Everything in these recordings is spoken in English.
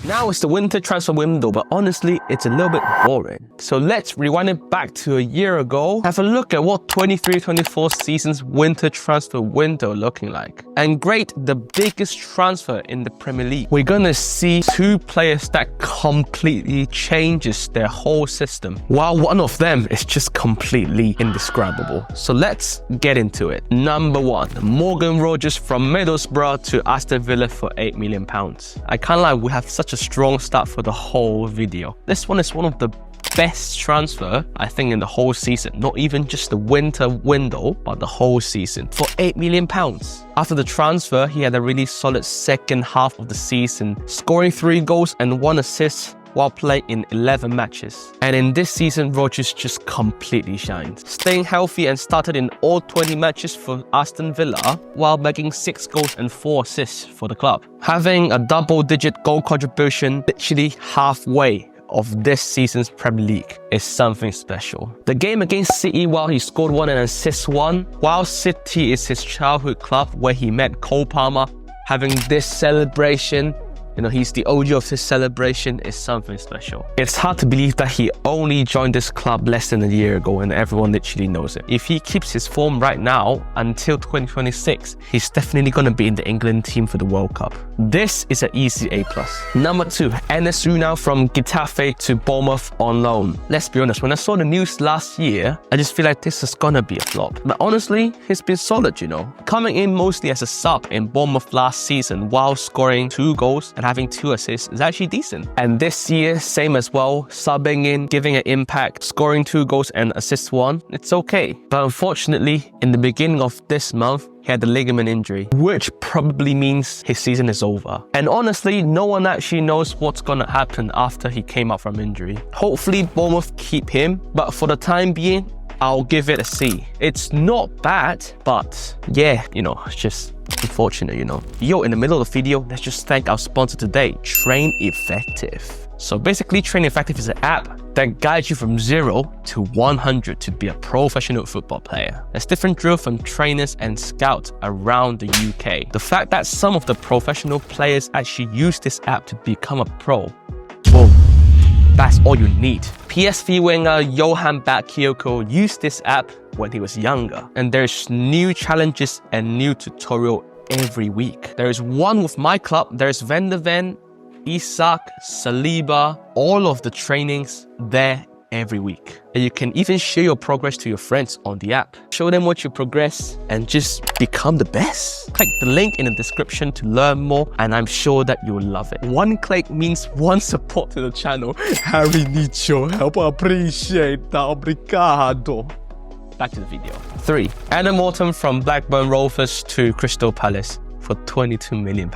Now it's the winter transfer window, but honestly, it's a little bit boring. So let's rewind it back to a year ago. Have a look at what 23-24 season's winter transfer window looking like. And great, the biggest transfer in the Premier League. We're gonna see two players that completely changes their whole system, while one of them is just completely indescribable. So let's get into it. Number one, Morgan Rogers from Middlesbrough to Aston Villa for £8 million. I can't lie, we have such a strong start for the whole video. This one is one of the best transfer, I think, in the whole season. Not even just the winter window, but the whole season. For £8 million. After the transfer, he had a really solid second half of the season, scoring 3 goals and 1 assist while playing in 11 matches. And in this season, Rogers just completely shined, staying healthy and started in all 20 matches for Aston Villa while bagging 6 goals and 4 assists for the club. Having a double-digit goal contribution literally halfway of this season's Premier League is something special. The game against City, while he scored 1 and assist 1, while City is his childhood club where he met Cole Palmer, having this celebration, you know, he's the OG of this celebration, is something special. It's hard to believe that he only joined this club less than a year ago and everyone literally knows it. If he keeps his form right now until 2026, he's definitely going to be in the England team for the World Cup. This is an easy A+. Number 2, Enes Ünal from Getafe to Bournemouth on loan. Let's be honest, when I saw the news last year, I just feel like this is going to be a flop. But honestly, he's been solid, you know. Coming in mostly as a sub in Bournemouth last season while scoring 2 goals and having 2 assists is actually decent. And this year, same as well, subbing in, giving an impact, scoring 2 goals and assist 1, it's okay. But unfortunately, in the beginning of this month, he had the ligament injury, which probably means his season is over. And honestly, no one actually knows what's gonna happen after he came out from injury. Hopefully, Bournemouth keep him, but for the time being, I'll give it a C. It's not bad, but yeah, you know, it's just unfortunate, you know. Yo, in the middle of the video, let's just thank our sponsor today, Train Effective. So basically, Train Effective is an app that guides you from 0 to 100 to be a professional football player. There's different drills from trainers and scouts around the UK. The fact that some of the professional players actually use this app to become a pro, whoa, that's all you need. PSV winger Johan Bakayoko used this app when he was younger, and there's new challenges and new tutorial every week. There is one with my club, there's Van der Ven, Isak, Saliba, all of the trainings there every week. And you can even share your progress to your friends on the app. Show them what you progress and just become the best. Click the link in the description to learn more, and I'm sure that you'll love it. 1 click means 1 support to the channel. Harri needs your help. Appreciate that. Obrigado. Back to the video. 3. Adam Morton from Blackburn Rovers to Crystal Palace for £22 million.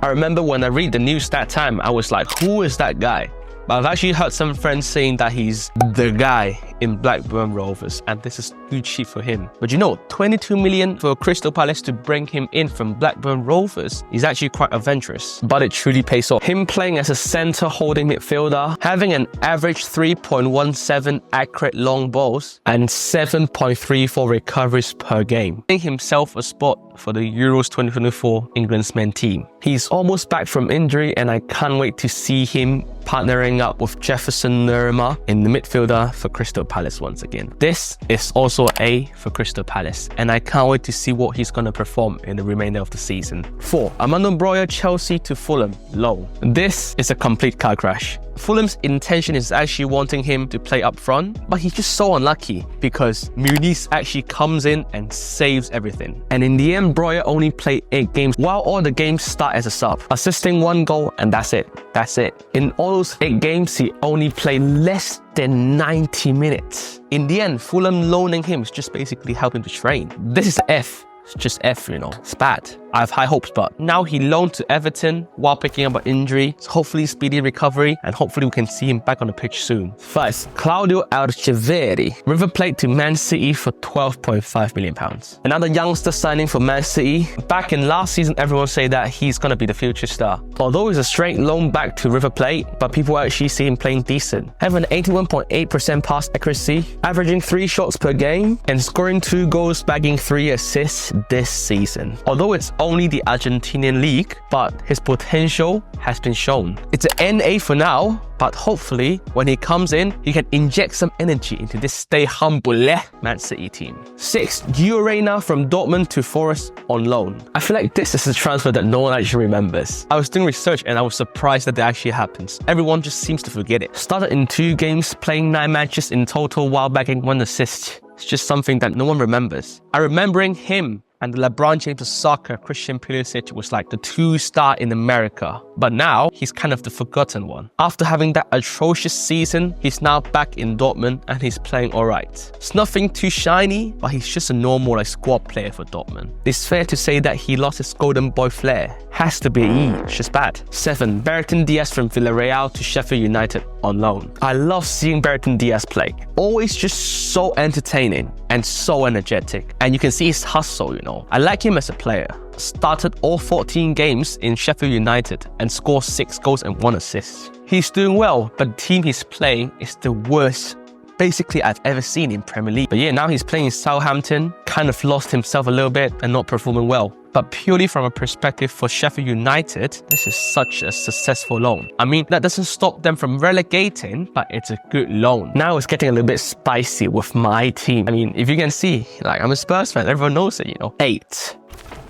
I remember when I read the news that time, I was like, who is that guy? But I've actually heard some friends saying that he's the guy in Blackburn Rovers, and this is too cheap for him. But you know, 22 million for Crystal Palace to bring him in from Blackburn Rovers is actually quite adventurous, but it truly pays off. Him playing as a centre holding midfielder, having an average 3.17 accurate long balls and 7.34 recoveries per game, getting himself a spot for the Euros 2024 England's men team. He's almost back from injury, and I can't wait to see him partnering up with Jefferson Lerma in the midfielder for Crystal Palace once again. This is also A for Crystal Palace, and I can't wait to see what he's going to perform in the remainder of the season. 4. Armando Broja, Chelsea to Fulham, loan. This is a complete car crash. Fulham's intention is actually wanting him to play up front, but he's just so unlucky because Muniz actually comes in and saves everything. And in the end, Broja only played 8 games, while all the games start as a sub, assisting 1 goal, and that's it. That's it. In all those 8 games, he only played less than 90 minutes. In the end, Fulham loaning him is just basically helping to train. This is F. It's just F, you know. It's bad. I have high hopes, but now he loaned to Everton while picking up an injury. So hopefully speedy recovery, and hopefully we can see him back on the pitch soon. 5. Claudio Alcheveri. River Plate to Man City for £12.5 million. Another youngster signing for Man City. Back in last season, everyone say that he's going to be the future star. Although he's a straight loan back to River Plate, but people actually see him playing decent. Having an 81.8% pass accuracy, averaging 3 shots per game, and scoring 2 goals, bagging 3 assists this season. Although it's only the Argentinian league, but his potential has been shown. It's an NA for now, but hopefully when he comes in, he can inject some energy into this stay humble Man City team. 6. Gio Reyna from Dortmund to Forest on loan. I feel like this is a transfer that no one actually remembers. I was doing research and I was surprised that it actually happens. Everyone just seems to forget it. Started in 2 games, playing 9 matches in total while bagging 1 assist. It's just something that no one remembers. I remembering him and the LeBron James of soccer, Christian Pulisic, was like the 2-star in America. But now, he's kind of the forgotten one. After having that atrocious season, he's now back in Dortmund and he's playing alright. It's nothing too shiny, but he's just a normal squad player for Dortmund. It's fair to say that he lost his golden boy flair. Has to be it's just bad. 7. Brereton Diaz from Villarreal to Sheffield United on loan. I love seeing Brereton Diaz play. Always just so entertaining and so energetic. And you can see his hustle, I like him as a player. Started all 14 games in Sheffield United and scored 6 goals and 1 assist. He's doing well, but the team he's playing is the worst basically I've ever seen in Premier League. But yeah, now he's playing in Southampton, kind of lost himself a little bit and not performing well. But purely from a perspective for Sheffield United, this is such a successful loan. I mean, that doesn't stop them from relegating, but it's a good loan. Now it's getting a little bit spicy with my team. I mean, if you can see, I'm a Spurs fan, everyone knows it, 8.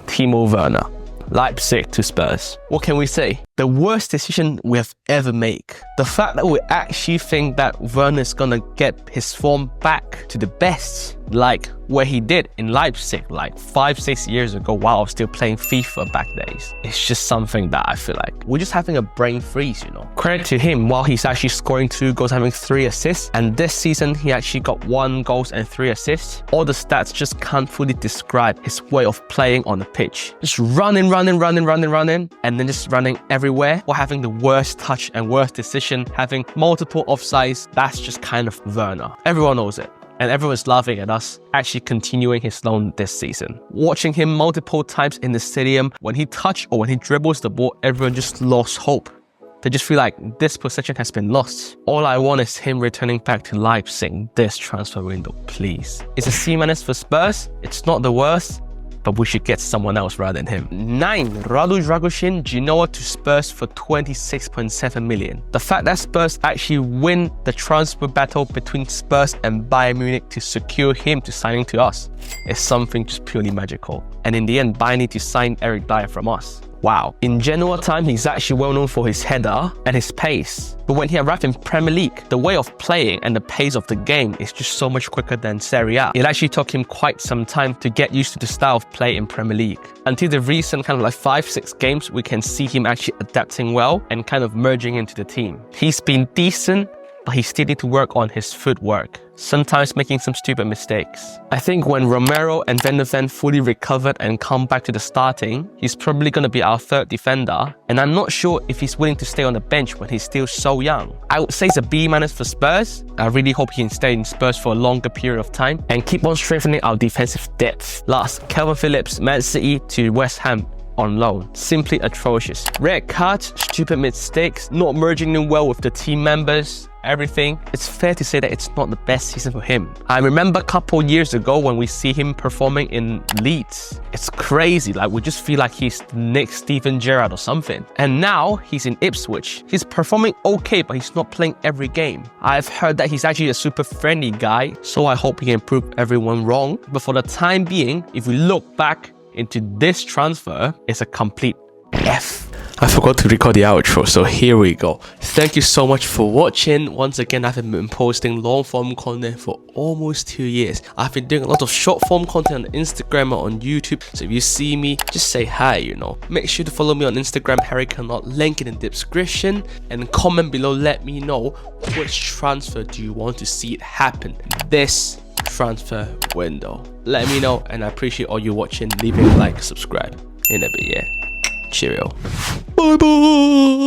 Timo Werner. Leipzig to Spurs. What can we say? The worst decision we have ever made. The fact that we actually think that Werner is gonna get his form back to the best, like where he did in Leipzig 5-6 years ago while I was still playing FIFA back days. It's just something that I feel like we're just having a brain freeze, Credit to him, while he's actually scoring 2 goals, having 3 assists, and this season he actually got 1 goal and 3 assists. All the stats just can't fully describe his way of playing on the pitch. Just running, and then just running everywhere, or having the worst touch and worst decision, having multiple offsides. That's just kind of Werner. Everyone knows it. And everyone's laughing at us actually continuing his loan this season. Watching him multiple times in the stadium, when he touches or when he dribbles the ball, everyone just lost hope. They just feel like this possession has been lost. All I want is him returning back to Leipzig this transfer window, please. It's a C- for Spurs. It's not the worst, but we should get someone else rather than him. 9. Radu Dragusin Genoa to Spurs for 26.7 million. The fact that Spurs actually win the transfer battle between Spurs and Bayern Munich to secure him to signing to us is something just purely magical. And in the end, Bayern need to sign Eric Dyer from us. Wow. In Genoa time, he's actually well known for his header and his pace. But when he arrived in Premier League, the way of playing and the pace of the game is just so much quicker than Serie A. It actually took him quite some time to get used to the style of play in Premier League. Until the recent 5-6 games, we can see him actually adapting well and kind of merging into the team. He's been decent, but he still needs to work on his footwork, sometimes making some stupid mistakes. I think when Romero and Van de Ven fully recovered and come back to the starting, he's probably going to be our 3rd defender, and I'm not sure if he's willing to stay on the bench when he's still so young. I would say it's a B- for Spurs. I really hope he can stay in Spurs for a longer period of time and keep on strengthening our defensive depth. Last, Calvin Phillips, Man City to West Ham on loan. Simply atrocious. Red cards, stupid mistakes, not merging in well with the team members, everything. It's fair to say that it's not the best season for him. I remember a couple years ago when we see him performing in Leeds. It's crazy, we just feel like he's the next Steven Gerrard or something. And now he's in Ipswich. He's performing okay, but he's not playing every game. I've heard that he's actually a super friendly guy, so I hope he can prove everyone wrong. But for the time being, if we look back into this transfer, it's a complete F. I forgot to record the outro, so here we go. Thank you so much for watching. Once again, I've been posting long form content for almost 2 years. I've been doing a lot of short form content on Instagram or on YouTube, so if you see me, just say hi, Make sure to follow me on Instagram, Harri Cannot, link in the description, and comment below, let me know which transfer do you want to see it happen this transfer window. Let me know, and I appreciate all you watching. Leaving a like, subscribe in a bit, yeah. Cheerio. Bye bye.